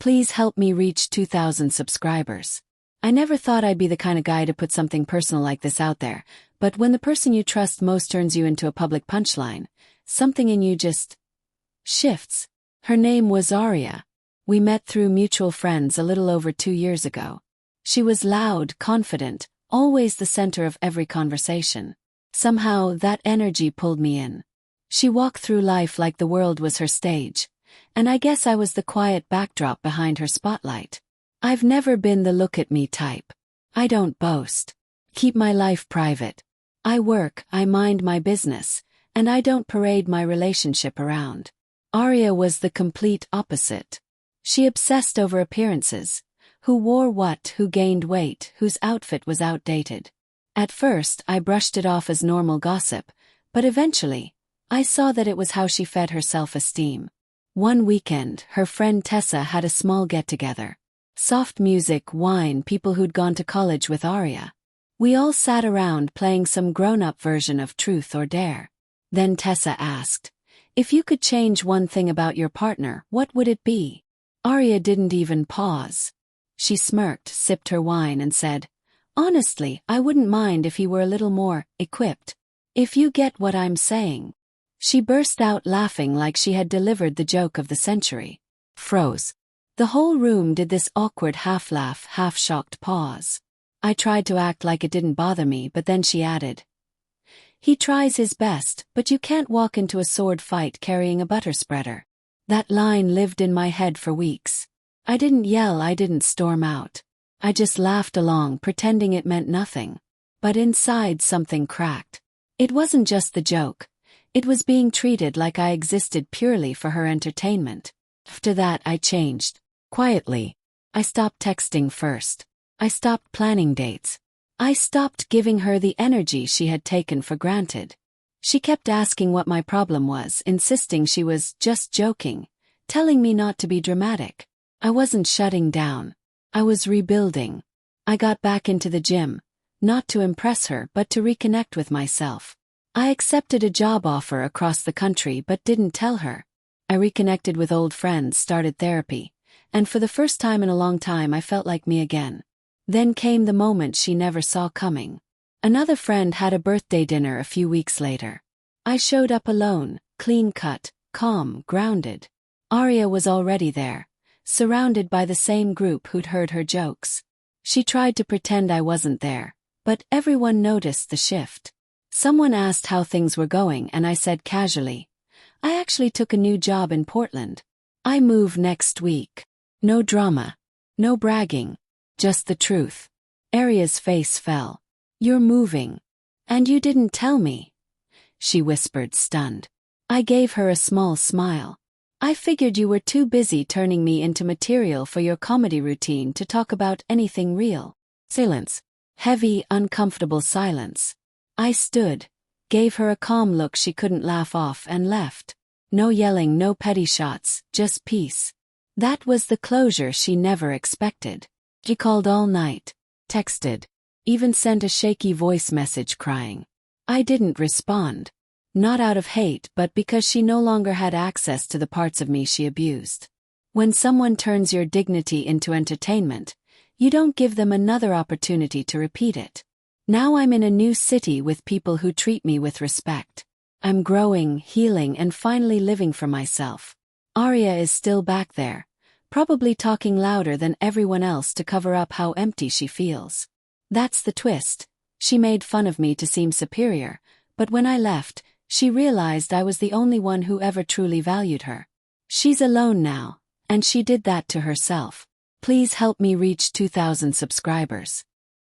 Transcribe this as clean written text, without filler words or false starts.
Please help me reach 2,000 subscribers. I never thought I'd be the kind of guy to put something personal like this out there, but when the person you trust most turns you into a public punchline, something in you just shifts. Her name was Aria. We met through mutual friends a little over 2 years ago. She was loud, confident, always the center of every conversation. Somehow, that energy pulled me in. She walked through life like the world was her stage, and I guess I was the quiet backdrop behind her spotlight. I've never been the look-at-me type. I don't boast. Keep my life private. I work, I mind my business, and I don't parade my relationship around. Aria was the complete opposite. She obsessed over appearances. Who wore what, who gained weight, whose outfit was outdated. At first, I brushed it off as normal gossip, but eventually, I saw that it was how she fed her self-esteem. One weekend, her friend Tessa had a small get-together. Soft music, wine, people who'd gone to college with Aria. We all sat around playing some grown-up version of Truth or Dare. Then Tessa asked, "If you could change one thing about your partner, what would it be?" Aria didn't even pause. She smirked, sipped her wine and said, "Honestly, I wouldn't mind if he were a little more equipped. If you get what I'm saying." She burst out laughing like she had delivered the joke of the century. Froze. The whole room did this awkward half-laugh, half-shocked pause. I tried to act like it didn't bother me, but then she added, "He tries his best, but you can't walk into a sword fight carrying a butter spreader." That line lived in my head for weeks. I didn't yell, I didn't storm out. I just laughed along, pretending it meant nothing. But inside something cracked. It wasn't just the joke. It was being treated like I existed purely for her entertainment. After that, I changed. Quietly. I stopped texting first. I stopped planning dates. I stopped giving her the energy she had taken for granted. She kept asking what my problem was, insisting she was just joking, telling me not to be dramatic. I wasn't shutting down. I was rebuilding. I got back into the gym, not to impress her but to reconnect with myself. I accepted a job offer across the country but didn't tell her. I reconnected with old friends, started therapy, and for the first time in a long time I felt like me again. Then came the moment she never saw coming. Another friend had a birthday dinner a few weeks later. I showed up alone, clean-cut, calm, grounded. Aria was already there, surrounded by the same group who'd heard her jokes. She tried to pretend I wasn't there, but everyone noticed the shift. Someone asked how things were going and I said casually, "I actually took a new job in Portland. I move next week." No drama. No bragging. Just the truth. Aria's face fell. "You're moving. And you didn't tell me," she whispered, stunned. I gave her a small smile. "I figured you were too busy turning me into material for your comedy routine to talk about anything real." Silence. Heavy, uncomfortable silence. I stood, gave her a calm look she couldn't laugh off and left. No yelling, no petty shots, just peace. That was the closure she never expected. She called all night, texted, even sent a shaky voice message crying. I didn't respond. Not out of hate, but because she no longer had access to the parts of me she abused. When someone turns your dignity into entertainment, you don't give them another opportunity to repeat it. Now I'm in a new city with people who treat me with respect. I'm growing, healing, and finally living for myself. Aria is still back there, probably talking louder than everyone else to cover up how empty she feels. That's the twist. She made fun of me to seem superior, but when I left, she realized I was the only one who ever truly valued her. She's alone now, and she did that to herself. Please help me reach 2,000 subscribers.